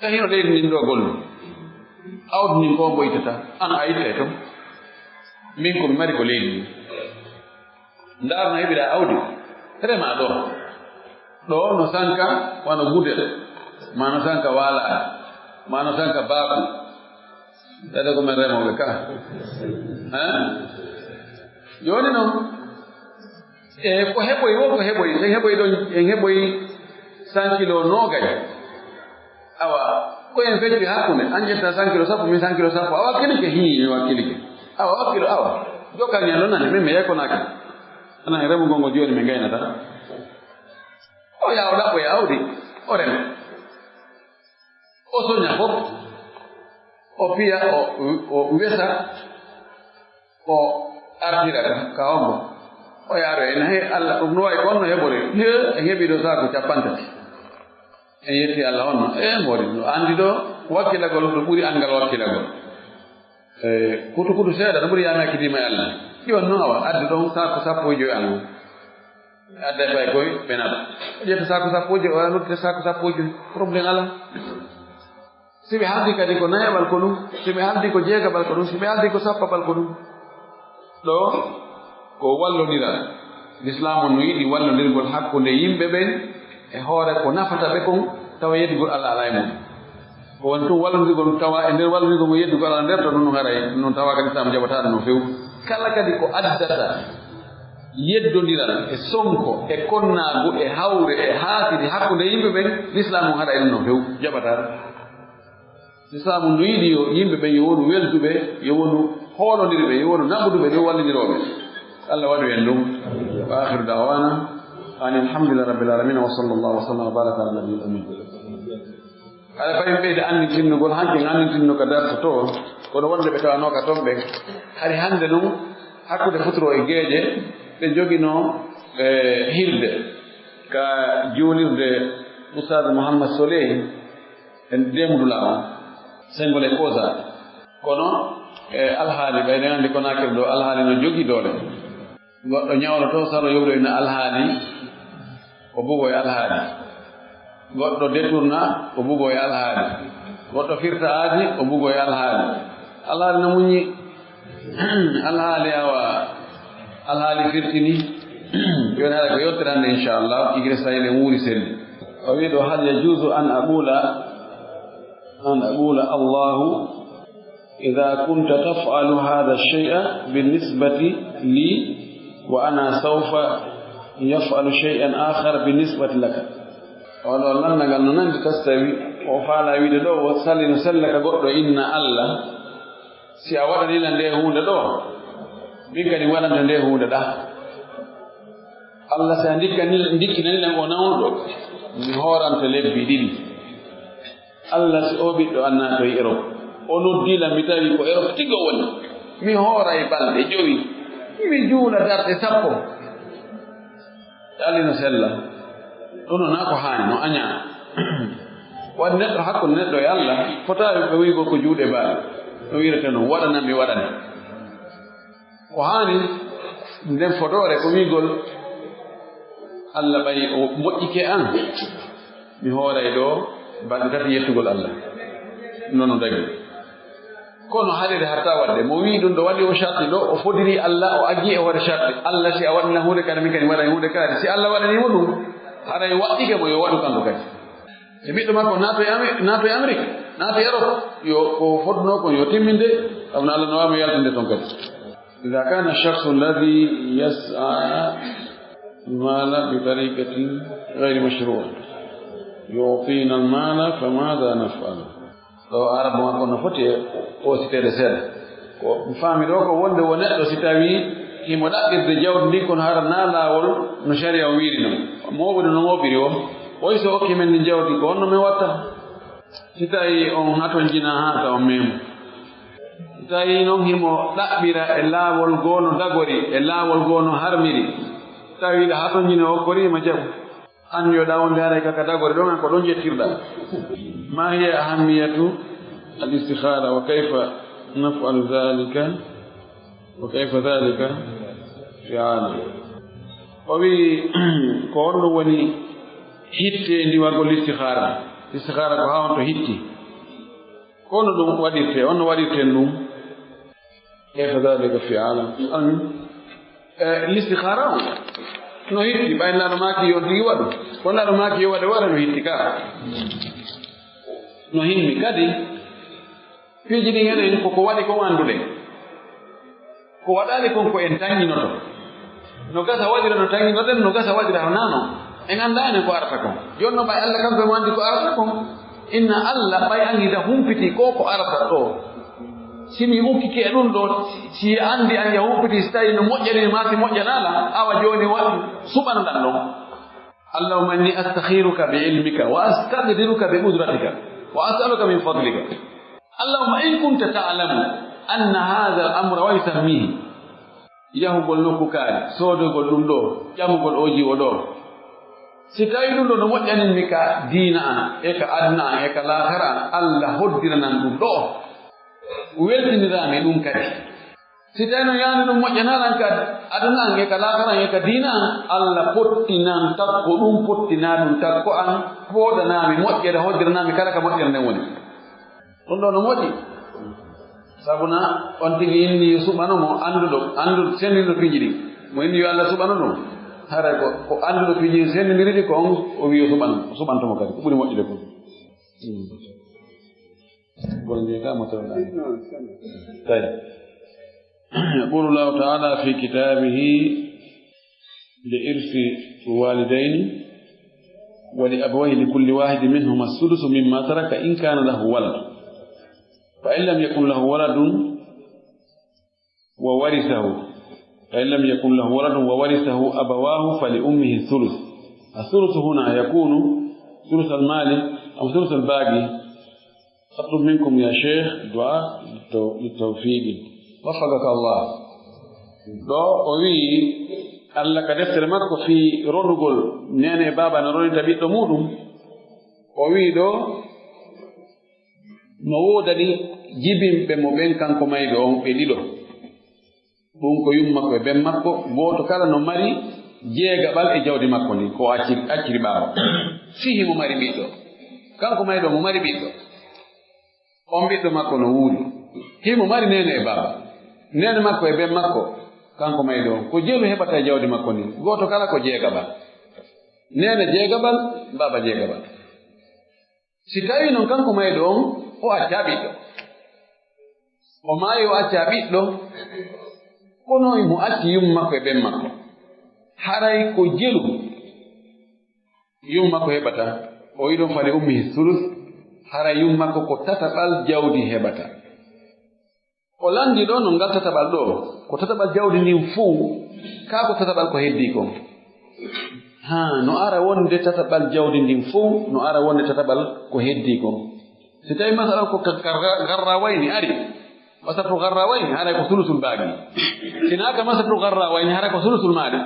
tahino leydi ndin ɗo gollu awdi ndin ko boytata an a itte ton min komi mari ko leydi ndi ndaarno heɓiɗa awdi rema ɗo no sanka wano gudel ma no sanka waalaɗa ma no sanka baaku tade ko men remoɓe ka joni noon e ko heɓoy wo ko heɓoy en heɓoy 100 kilo nogay awa ko en fecci hakkunde an ƴetta 100 kilo sappo min 100 kilo sappo a wakkilike hiñi mi wakkilike awa wakkilo awa jokkani en ɗo nani min mi yekkonaki anan remugol ngo joni mi gaynata o yaw ɗaɓɓo e awdi o rema o soña fof o piya o wesa o ardira ka ombo o yaaro en he Allah ɗum no wayi ko onno heɓore en heɓi ɗo saako 50 en yetti Allah onno mboɗi no andi ɗo wakkilagol ɗo ɓuri angal wakkilagol kutu seeɗa no ɓuri yami hakkidima e Allah iwan noon awa addi ɗon saako 15 Allah adda e ɓay koye ɓenaɗa o ƴetta saako 15 o noddita saako 15 probléme ala si ɓe haldi kadi ko nayaɓal ko ɗum si ɓe haldi ko jeegaɓal ko ɗum si ɓe haldi ko sappaɓal ko ɗum ɗo ko wallodiral l'islam no yiɗi wallodirgol hakkunde yimɓe ɓen e hoore ko nafata ɓe kon tawa yeddugol Allah ala e mum ko woni tun wallodirgol tawa e nder wallodirgol mo yeddugol Allah nder to ɗum haray noon tawa kadi islam jaɓataɗo no few kala kadi ko addata yeddodiral e sonko e konnaagu e hawre e haatiri hakkunde yimɓe ɓen l'islam on haɗa e ɗum no few jaɓataɗo l'islam no yiɗi yo yimɓe ɓen yo wonu welduɓe yo wonu hoolondirɓe yo wonu naɓuduɓe yo wallidiroɓe Allah waɗu en ɗum wa akhiru da'wana an alhamdulillah rabbil alamin wa sallallahu wa sallam wa baraka ala nabiyil amin ala fayin ɓeyde annitinugol hanke annitinno ka darto to kono wonde ɓe tawanoka toon ɓe hari hande ɗum hakkude futuro e geeƴe ɓe jogino hilde ka juulirde oustad Mouhammad Soley en demdula on sengol e kosa kono alhaali ɓayde andi ko nakir ɗo alhaali no jogii doole goɗɗo ñawno to sano yowɗoyno alhaali o bugo e alhaali goɗɗo détourna o bugo e alhaali goɗɗo firta aadi o bugo e alhaali alhaali no muñi alhaali awa alhaali firtini joni haɗa ko yottirande inchallah igre sayil en wuuri selli o wi ɗo hal yajuzu an aqula allahu إذا كنت تفعل هذا الشيء بالنسبة لي وأنا سوف يفعل شيئا آخر بالنسبة لك ولو لن نقول تستوي وفعل ويد دو وصلي نسلك قد إن الله سيأولا لنا له دو بك نوالا له دا الله سيندك نلنا ونعود نهورا تلبي دي الله سيؤبد أننا تيئرو o noddila mi tawi ko ero tigo woni mi hoora e balɗe 5 mi juula darɗe 10 ali no sella ɗum na ko haani no aña waɗi neɗɗo hakkude neɗɗo e Allah fotawi ɓe wiigol ko juuɗe baaɗe no wirete noon waɗana mi waɗane ko haani nden fotore ko wiigol Allah ɓayi o moƴƴike an mi hoora e ɗo balɗe 3 yettugol Allah nono dagi kono haalede hatta wadde mo wi ɗum ɗo waɗi o sharti ɗo o fodiri Allah o aggi e hoore sharti Allah si a waɗina hunde kadi min kadi waɗani hunde kadi si Allah waɗanimo ɗum haray waɗɗike mo yo waɗu kanko kadi e ɓiɗɗo makko naato e Amérique naato e Europe yo ko fodduno kon yo timminde ɗamno Allah no wawimo yaltinde toon kadi ida kana shakhsu alladi yas'a mala bi tariqatin gayri mashru'a yu'tina al mala famada naf'al ɗo arabu makko no foti e ɓoositede seeɗa ko faami ɗo ko wonde wo neɗɗo si tawi himo ɗaɓɓirde jawdi ndi kono hara na laawol no sharia o wiiri noon mooɓude no mooɓiri o oyi so okki men ndi jawdi ko honno min watta si tawi on haton jina haa ta on meemo si tawi noon himo ɗaɓɓira e laawol goo no dagori e laawol goo no harmiri tawiɗa haton jina o koriima jaɓu an yoɗa wonde haray kaka dagori ɗon an ko ɗon jettirɗa ma hiya ahammiyatu al istikhara wa kayfa naf'alu dhalika wa kayfa dhalika fi'ala o wi ko honɗum woni hitte ndiwargol istikhara ko haa on to hitti ko no ɗum waɗirte on no waɗirten ɗum kayfa dhalika fi'ala l'istikhara o no hitti ɓaynaɗo maaki yo tigi waɗu wonnaɗo maaki yo waɗe wara no hitti ka no himmi kadi piiji ɗin enen koko waɗi kon annduɗen ko waɗaali kon ko en taŋŋinoto no gasa waɗira no taŋŋinoɗen no gasa waɗira ho naano en annda enen ko arata kon jooni no ɓay Allah kanko e mo anndi ko arata kon inna Allah ɓay anndita humpiti ko arata ɗo simi ukkike e ɗum ɗo si anndi an ya humpiti si tawi no moƴƴani ma si moƴƴanaala awa jooni waɗi suɓanoɗan ɗon allahumma inni astakhiruka bi ilmika wa astaqdiruka bi qudratika wa as'aluka min fadlika allahumma in kunta ta'lamu anna hadha al-amra wa yusammihi yahugol nokku kaari soodogol ɗum ɗo ƴamugol oji o ɗo si tawi ɗum ɗo no moƴƴaninmi ka diina an e ka adna an e ka lahara an Allah hoddiranan ɗum ɗo weltinirami ɗum kadi si tawi no yaani ɗum moƴƴananan ka adna an e ka lahara an e ka diina an Allah pottinan takko ɗum pottina ɗum takko an pooɗanami moƴƴere hoddiranami kala ka moƴƴere nden woni ɗum ɗo no moƴƴi sabuna on tigi inni yo suɓanomo anduɗo sendiɗo piiji ɗi mo inni yo Allah suɓano ɗum haray ko anduɗo piiji sendidiri ɗi ko on o wi yo suɓantomo kadi ko ɓuri moƴƴude kon يقول الله تعالى في كتابه لإرث الوالدين ولأبويه لكل واحد منهما السدس مما ترك إن كان له ولد فإن لم يكن له ولد وورثه أبواه فلأمه الثلث هنا يكون ثلث المال أو ثلث الباقي. أطلب منكم يا شيخ دعاء للتوفيق وفقك الله. Allah ka deftere makko fi ronugol nene baba no ronita ɓiɗɗo muɗum o wi ɗo no woodani jibinɓe mo ɓen kanko mayɓe on ɓe ɗiɗo ɗum ko yummakko e ben makko gooto kala no mari jeegaɓal e jawdi makko ndi ko acciri ɓaawo fihi mo mari ɓiɗɗo kanko mayɗo mo mari ɓiɗɗo on ɓiɗɗo makko no wuuli himo mari nene e baba nene makko e ben makko kanko mayɗo on ko jeelu heɓata e jawdi makko ndi gooto kala ko jeegaɓal nene jeegaɓal baba jeegaɓal si tawi noon kanko mayɗo on o acca ɓiɗɗo o maayi o acca ɓiɗɗo kono mo acci yummakko e ɓen makko haray ko jelu yummakko heɓata o yiɗon fali ummihi sulus haray yummakko ko tataɓal jawdi heɓata o landi ɗo no ngal tataɓal ɗo ko tataɓal jawdi ndin fuu kaa ko tataɓal ko heddi kon no ara wonde tataɓal jawdi ndin fuu no ara wonde tataɓal ko heddi kon si tawi masalan ko garrawayni ari masatu garrawayni haray ko sulusul baagi sinaka masatu garrawayni haray ko sulusul maɗi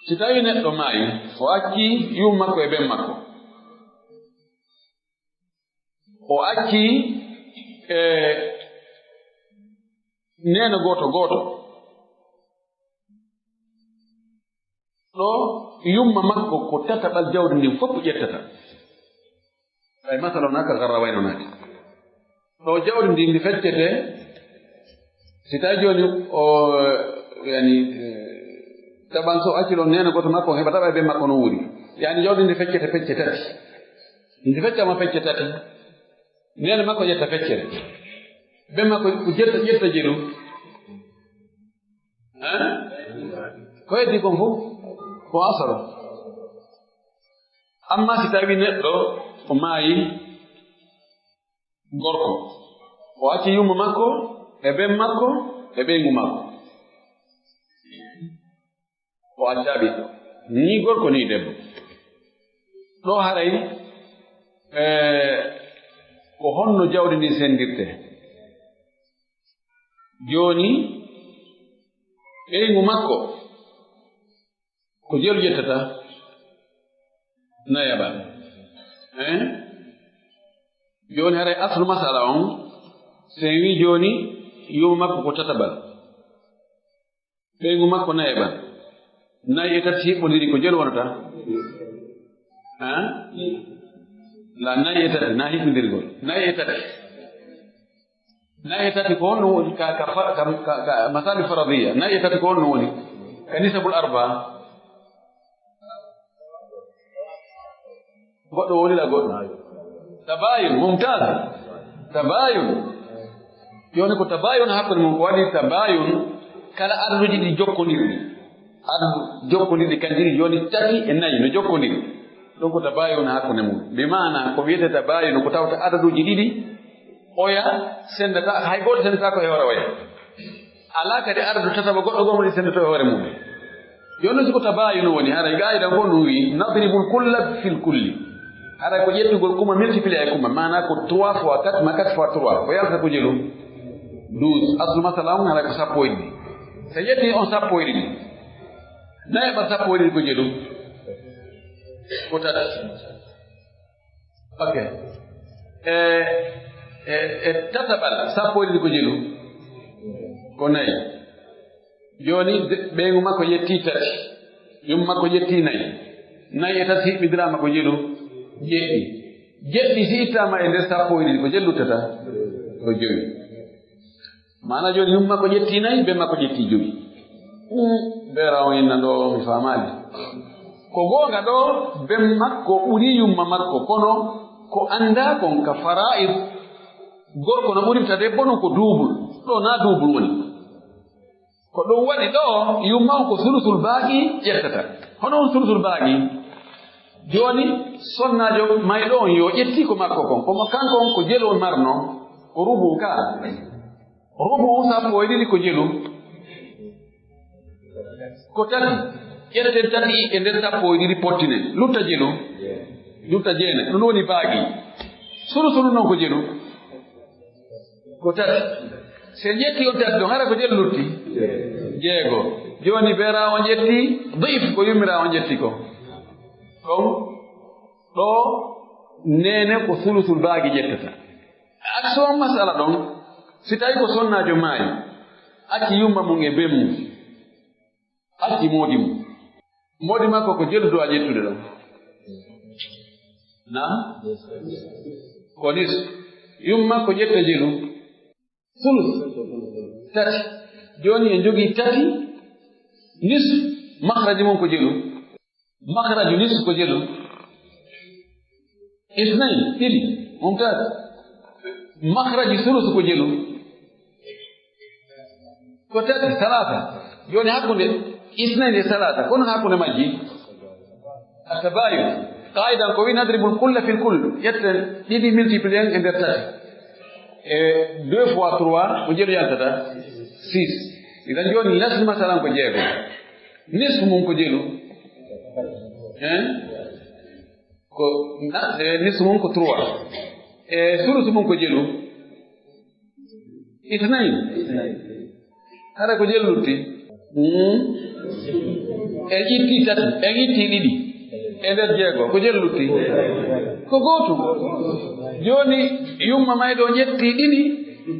si tawi neɗɗo maayi o acci yummakko e ɓen makko o acci neno gooto ɗo yumma makko ko tataɓal jawdi ndin fof ƴettata ay masala naka garrawayno naati ɗo jawdi ndi ndi feccete si tawi jooni o yani taɓan so acci ɗon neno gooto makko heɓa taɓa e ɓen makko no wuuri yani jawdi ndi feccete pecce tati ndi feccama pecce tati neno makko ƴetta feccere ɓen makko ko ƴetta jelu ko heddi kon fof ko asaro amma si tawi neɗɗo o maayi gorko o acci yumma makko e ben makko e ɓeygu makko o acca ɓiɗɗo ni gorko ni debbo ɗo haray ko honno jawdi ndi sendirte joni ɓeygu makko ko jelu ƴettata nayaɓa joni haray aslu masala on sen wi joni yumma makko ko tatabal ɓeygu makko nayaɓa nayi e tati hiɓɓodiri ko jelu wonata la nayi e tati na hiɓɓodirgol nayi e tati ko honno woni ka masali faradiya nayi e tati ko honno woni ka nisabul arba goɗɗo wonira goɗɗo tabayun mumtaz tabayun joni ko tabayun hakkude mum ko waɗi tabayun kala arduji ɗi jokkodirɗi ardu jokkodirɗi kanjiri joni tati e nayi no jokkodiri ɗum ko tabayun hakkude mum bi mana ko wiyete tabayun ko tawta adaduji ɗiɗi oya sendata hay goto sendata ko e hoore oya ala kadi ardu tataba goɗɗo gomo ɗi sendato e hoore mum joni siko tabayun woni haray gayidan ko ɗum wi nadribul kulla fil kulli haray ko ƴettugol kuma multiplier e kuma mana ko 3 fois 4 ma 4 fois 3 ko yalta ko jelu 12 aslu masala on haray ko sappo e ɗiɗi so ƴetti on sappo e ɗiɗi nayi ɓa sappo e ɗiɗi ko jelu ko tati ok e tataɓal sappo e ɗiɗi ko jelu ko nayi joni ɓeygu makko yetti tati yum makko yetti nayi e tati hiɓɓidirama ko jelu jeɗɗi si ittama e nder sappo e ɗiɗi ko jelluttata ko joyi mana joni yum makko ƴetti nayi be makko ƴetti joyi beera o inna ɗo mi famali ko gonga ɗo ben makko ɓuri yumma makko kono ko anda kon ka fara'id gorko no ɓurirta debbo non ko duubul ɗo na duubul woni ko ɗum waɗi ɗo yumma on ko sulusul baaqi ƴettata hono on sulusul baaqi joni sonnajo mayɗo on yo ƴetti ko makko kon komo kanko on ko jelu on marno ko rubu ka rubu sappo e ɗiɗi ko jelu ko tati ƴetten tati e nder sappo e ɗiɗi pottine lutta jelu lutta jeene ɗum woni baagi sulu noon ko jelu ko tati sen ƴetti on tati ɗon hara ko jelu lutti jeego joni beera on ƴetti dif ko yummira on ƴetti ko ɗon ɗo nene ko sulusul baagi ƴettata action masala ɗon si tawi ko sonnajo maayi acci yumma mum e ben mum acci moodi makko ko jelludo a ƴettude ɗon na ko nis yum makko ƴetta jelu sulus tati joni en jogii tati nis makhraji mum ko jelu makhraju nis ko jelu isnayi ɗiɗi mumtaz makhraji sulus ko jelu ko tati salata joni hakkunde isnayi e salata kono hakkunde majji atabayun qaidan ko wi nadribul kulla fil kull yetten ɗiɗi multiplier e nder tati e 2 fois 3 ko jelu yaltata 6 idan joni lasli masalan ko jeego nisfu mum ko jelu ko nisfu mum ko 3 e sulusu mum ko jelu itnayi hara ko jelu lutti e itti tati e itti ɗiɗi e nder jeego ko jelu lutti ko gootu joni yumma mayɗo ƴetti ɗiɗi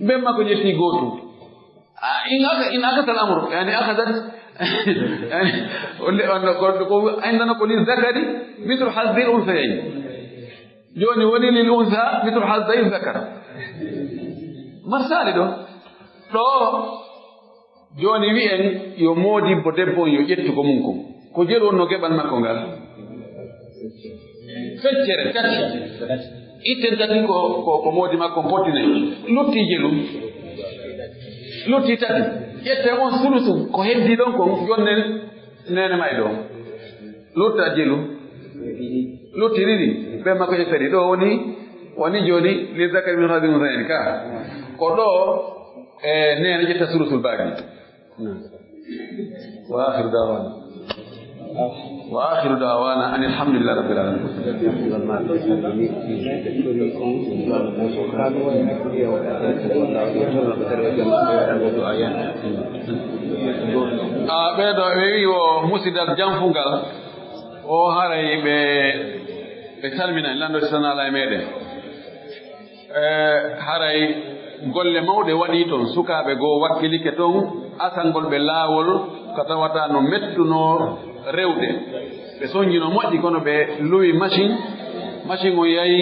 bemma ko ƴetti gootu in akatal amru yani akadat ko indana ko lil zakari mithlu hazzil unsayayn joni woni lil unsa mithlu hazzil zakar marsali ɗo joni wi'en yo moodibbo debbo on yo ƴettu ko mum kon ko jelu on no geɓal makko ngal feccere tati itten tati ko moodi makko pottinayi lutti jelu lutti tati ƴette on sulusu ko heddi ɗon kon jonne nene may ɗon lutta jelu lutti ɗiɗi ɓe makko ƴettadi ɗo woni woni joni li zakari min hadhihi al-unthayayn ka ko do neena jetta suratul baqi wa akhiru da'wana anil hamdulillahi rabbil alamin ɓeɗo ɓe wi o musidal janfungal o haray ɓe salminani lando sanala e meɗen haray golle mawɗe waɗi toon sukaɓe goo wakkilike toon asangol ɓe laawol ko tawata no mettuno rewde ɓe soñjino moƴƴi kono ɓe lowi machine o yahi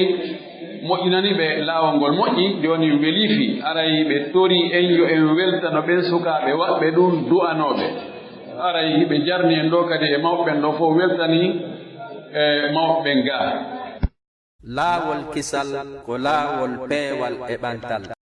moƴƴinani ɓe laawol ngol moƴƴi joni welifi aray ɓe tori en yo en weltano ɓen sukaɓe waɓɓe ɗum du'anoɓe aray ɓe jarni en ɗo kadi e mawɓeɓen ɗo fof weltani e mawɓeɓen ga laawol kisal ko laawol peewal e ɓantal